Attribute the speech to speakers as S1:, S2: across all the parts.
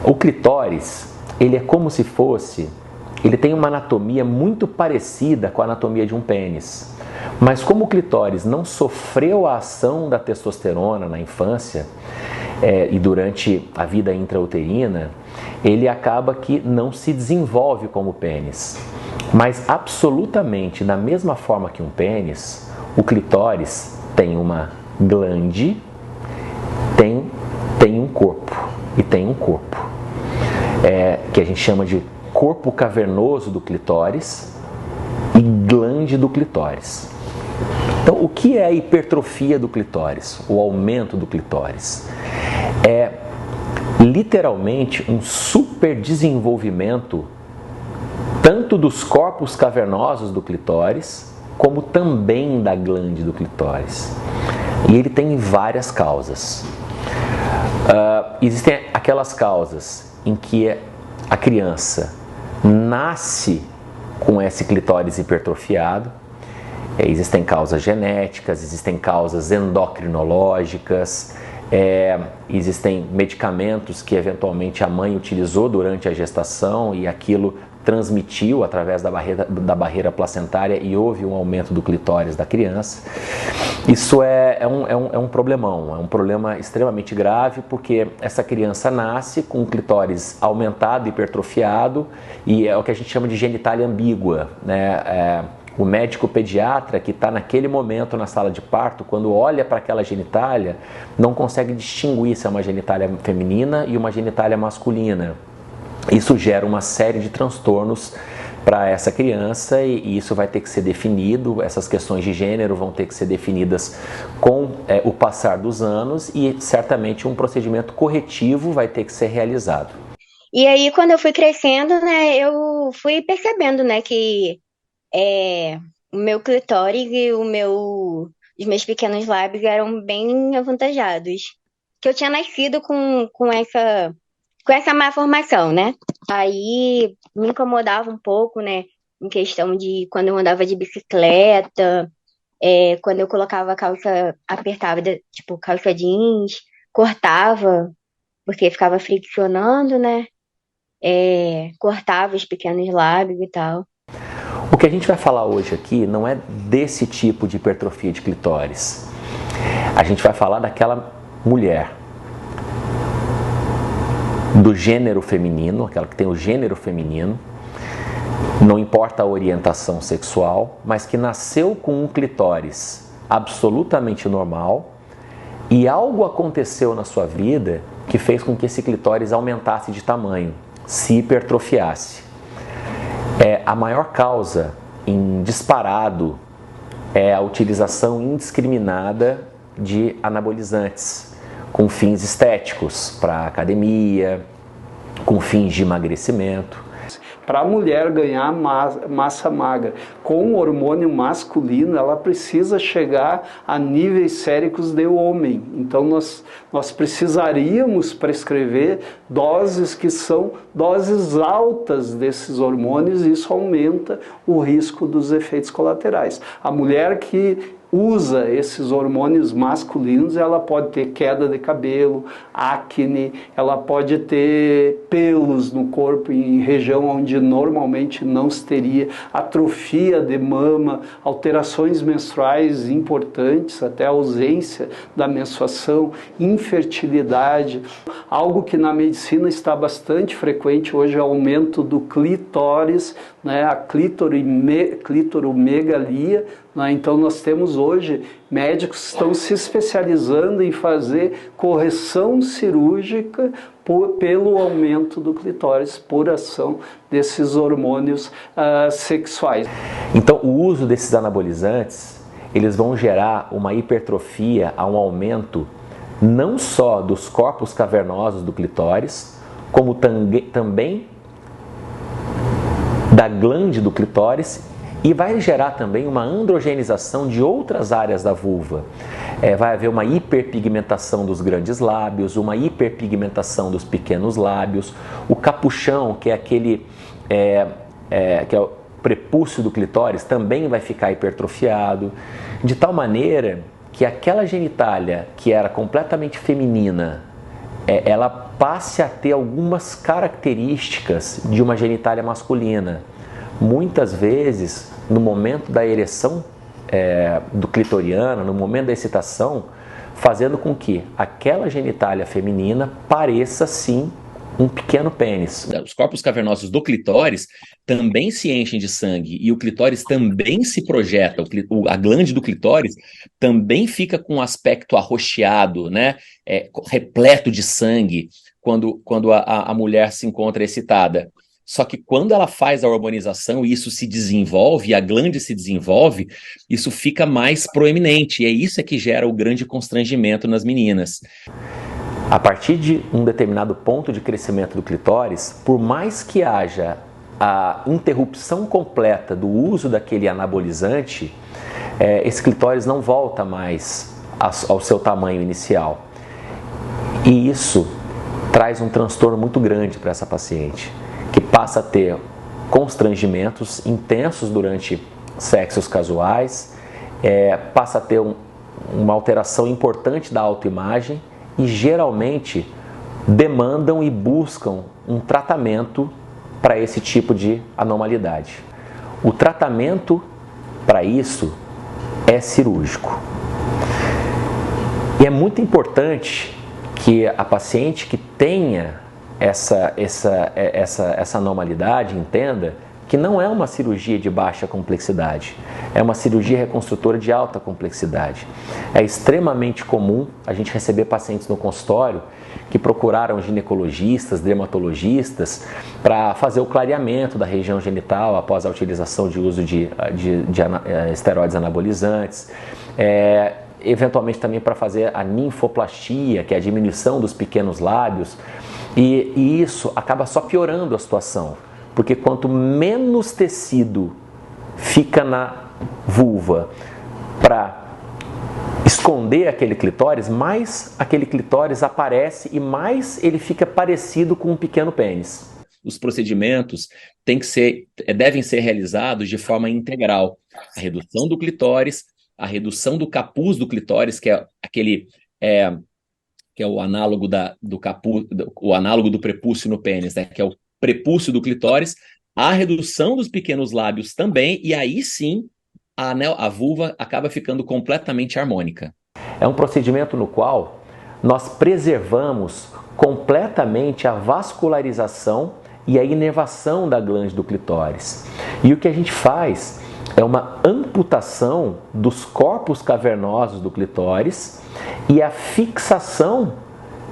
S1: O clitóris, ele é como se fosse, ele tem uma anatomia muito parecida com a anatomia de um pênis. Mas como o clitóris não sofreu a ação da testosterona na infância e durante a vida intrauterina, ele acaba que não se desenvolve como pênis. Mas absolutamente da mesma forma que um pênis, o clitóris tem uma glande, tem um corpo e tem um corpo, que a gente chama de corpo cavernoso do clitóris e glande do clitóris. Então, o que é a hipertrofia do clitóris? O aumento do clitóris? É literalmente um superdesenvolvimento tanto dos corpos cavernosos do clitóris, como também da glande do clitóris. E ele tem várias causas. Existem aquelas causas em que a criança nasce com esse clitóris hipertrofiado. Existem causas genéticas, existem causas endocrinológicas, existem medicamentos que eventualmente a mãe utilizou durante a gestação e aquilo transmitiu através da barreira placentária e houve um aumento do clitóris da criança. Isso é um problemão, é um problema extremamente grave, porque essa criança nasce com o clitóris aumentado, hipertrofiado, e é o que a gente chama de genitália ambígua, né? O médico pediatra que está naquele momento na sala de parto, quando olha para aquela genitália, não consegue distinguir se é uma genitália feminina e uma genitália masculina. Isso gera uma série de transtornos para essa criança e isso vai ter que ser definido, essas questões de gênero vão ter que ser definidas com o passar dos anos e certamente um procedimento corretivo vai ter que ser realizado.
S2: E aí, quando eu fui crescendo, né, eu fui percebendo, né, que o meu clitóris e os meus pequenos lábios eram bem avantajados. Que eu tinha nascido com essa má formação, né? Aí me incomodava um pouco, né? Em questão de quando eu andava de bicicleta, quando eu colocava calça apertada, tipo calça jeans, cortava, porque ficava friccionando, né? Cortava os pequenos lábios e tal.
S1: O que a gente vai falar hoje aqui não é desse tipo de hipertrofia de clitóris. A gente vai falar daquela mulher do gênero feminino, aquela que tem o gênero feminino, não importa a orientação sexual, mas que nasceu com um clitóris absolutamente normal e algo aconteceu na sua vida que fez com que esse clitóris aumentasse de tamanho, se hipertrofiasse. A maior causa em disparado é a utilização indiscriminada de anabolizantes com fins estéticos, para academia, com fins de emagrecimento.
S3: Para a mulher ganhar massa magra com o hormônio masculino, ela precisa chegar a níveis séricos de homem. Então nós precisaríamos prescrever doses que são doses altas desses hormônios e isso aumenta o risco dos efeitos colaterais. A mulher que usa esses hormônios masculinos, ela pode ter queda de cabelo, acne, ela pode ter pelos no corpo em região onde normalmente não se teria, atrofia de mama, alterações menstruais importantes, até a ausência da menstruação, infertilidade. Algo que na medicina está bastante frequente hoje é o aumento do clitóris, né, a clitoromegalia. Então nós temos hoje médicos que estão se especializando em fazer correção cirúrgica pelo aumento do clitóris, por ação desses hormônios sexuais.
S1: Então o uso desses anabolizantes, eles vão gerar uma hipertrofia, um aumento não só dos corpos cavernosos do clitóris, como também da glande do clitóris, e vai gerar também uma androgenização de outras áreas da vulva. Vai haver uma hiperpigmentação dos grandes lábios, uma hiperpigmentação dos pequenos lábios, o capuchão, que é aquele que é o prepúcio do clitóris, também vai ficar hipertrofiado, de tal maneira que aquela genitália que era completamente feminina, ela passe a ter algumas características de uma genitália masculina. Muitas vezes, no momento da ereção do clitoriano, no momento da excitação, fazendo com que aquela genitália feminina pareça sim um pequeno pênis.
S4: Os corpos cavernosos do clitóris também se enchem de sangue e o clitóris também se projeta, a glande do clitóris também fica com um aspecto arroxeado, né? Repleto de sangue quando a mulher se encontra excitada. Só que quando ela faz a hormonização e isso se desenvolve, e a glande se desenvolve, isso fica mais proeminente. E é isso que gera o grande constrangimento nas meninas.
S1: A partir de um determinado ponto de crescimento do clitóris, por mais que haja a interrupção completa do uso daquele anabolizante, esse clitóris não volta mais ao seu tamanho inicial. E isso traz um transtorno muito grande para essa paciente, que passa a ter constrangimentos intensos durante sexos casuais, passa a ter uma alteração importante da autoimagem e geralmente demandam e buscam um tratamento para esse tipo de anormalidade. O tratamento para isso é cirúrgico. E é muito importante que a paciente que tenha essa anormalidade entenda que não é uma cirurgia de baixa complexidade, é uma cirurgia reconstrutora de alta complexidade. É extremamente comum a gente receber pacientes no consultório que procuraram ginecologistas, dermatologistas para fazer o clareamento da região genital após a utilização de uso de esteroides anabolizantes, eventualmente também para fazer a ninfoplastia, que é a diminuição dos pequenos lábios, e isso acaba só piorando a situação. Porque quanto menos tecido fica na vulva para esconder aquele clitóris, mais aquele clitóris aparece e mais ele fica parecido com um pequeno pênis.
S4: Os procedimentos devem ser realizados de forma integral. A redução do clitóris, a redução do capuz do clitóris, que é aquele que é o análogo do capuz, o análogo do prepúcio no pênis, né? Que é o prepúcio do clitóris, a redução dos pequenos lábios também, e aí sim a vulva acaba ficando completamente harmônica.
S1: É um procedimento no qual nós preservamos completamente a vascularização e a inervação da glande do clitóris. E o que a gente faz é uma amputação dos corpos cavernosos do clitóris e a fixação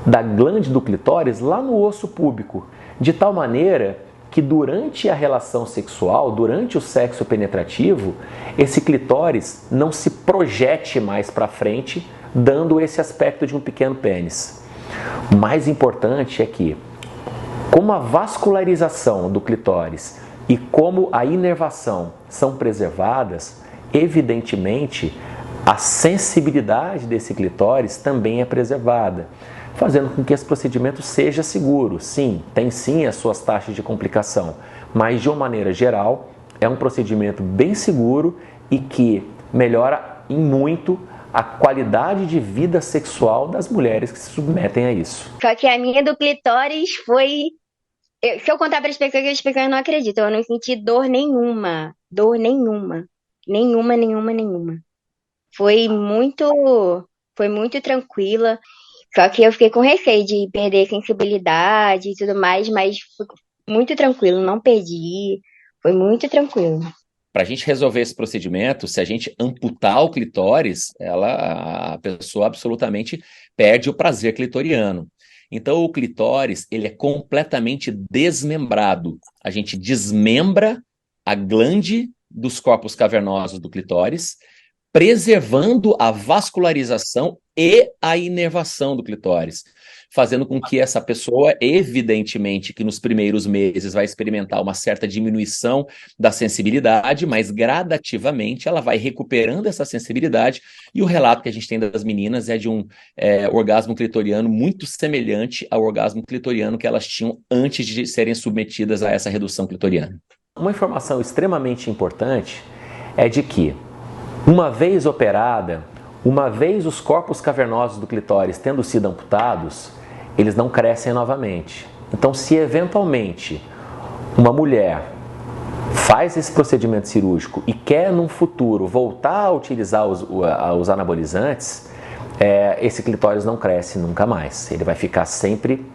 S1: da glande do clitóris lá no osso púbico, de tal maneira que durante a relação sexual, durante o sexo penetrativo, esse clitóris não se projete mais para frente, dando esse aspecto de um pequeno pênis. O mais importante é que, como a vascularização do clitóris e como a inervação são preservadas, evidentemente a sensibilidade desse clitóris também é preservada, fazendo com que esse procedimento seja seguro. Sim, tem sim as suas taxas de complicação, mas de uma maneira geral é um procedimento bem seguro e que melhora em muito a qualidade de vida sexual das mulheres que se submetem a isso.
S2: Só que a minha do clitóris foi... Se eu contar para as pessoas não acreditam. Eu não senti dor nenhuma. Dor nenhuma. Nenhuma. Foi muito tranquila. Só que eu fiquei com receio de perder sensibilidade e tudo mais, mas foi muito tranquilo, não perdi, foi muito tranquilo.
S4: Para a gente resolver esse procedimento, se a gente amputar o clitóris, a pessoa absolutamente perde o prazer clitoriano. Então o clitóris, ele é completamente desmembrado. A gente desmembra a glande dos corpos cavernosos do clitóris, preservando a vascularização e a inervação do clitóris, fazendo com que essa pessoa, evidentemente, que nos primeiros meses vai experimentar uma certa diminuição da sensibilidade, mas gradativamente ela vai recuperando essa sensibilidade, e o relato que a gente tem das meninas é de um orgasmo clitoriano muito semelhante ao orgasmo clitoriano que elas tinham antes de serem submetidas a essa redução clitoriana.
S1: Uma informação extremamente importante é de que, uma vez operada, uma vez os corpos cavernosos do clitóris tendo sido amputados, eles não crescem novamente. Então, se eventualmente uma mulher faz esse procedimento cirúrgico e quer, num futuro, voltar a utilizar os anabolizantes, esse clitóris não cresce nunca mais. Ele vai ficar sempre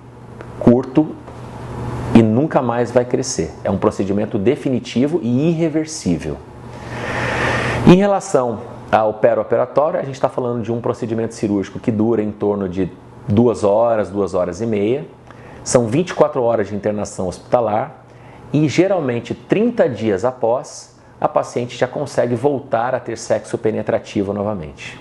S1: curto e nunca mais vai crescer. É um procedimento definitivo e irreversível. Em relação ao perioperatório, a gente está falando de um procedimento cirúrgico que dura em torno de 2 horas, 2 horas e meia. São 24 horas de internação hospitalar e geralmente 30 dias após, a paciente já consegue voltar a ter sexo penetrativo novamente.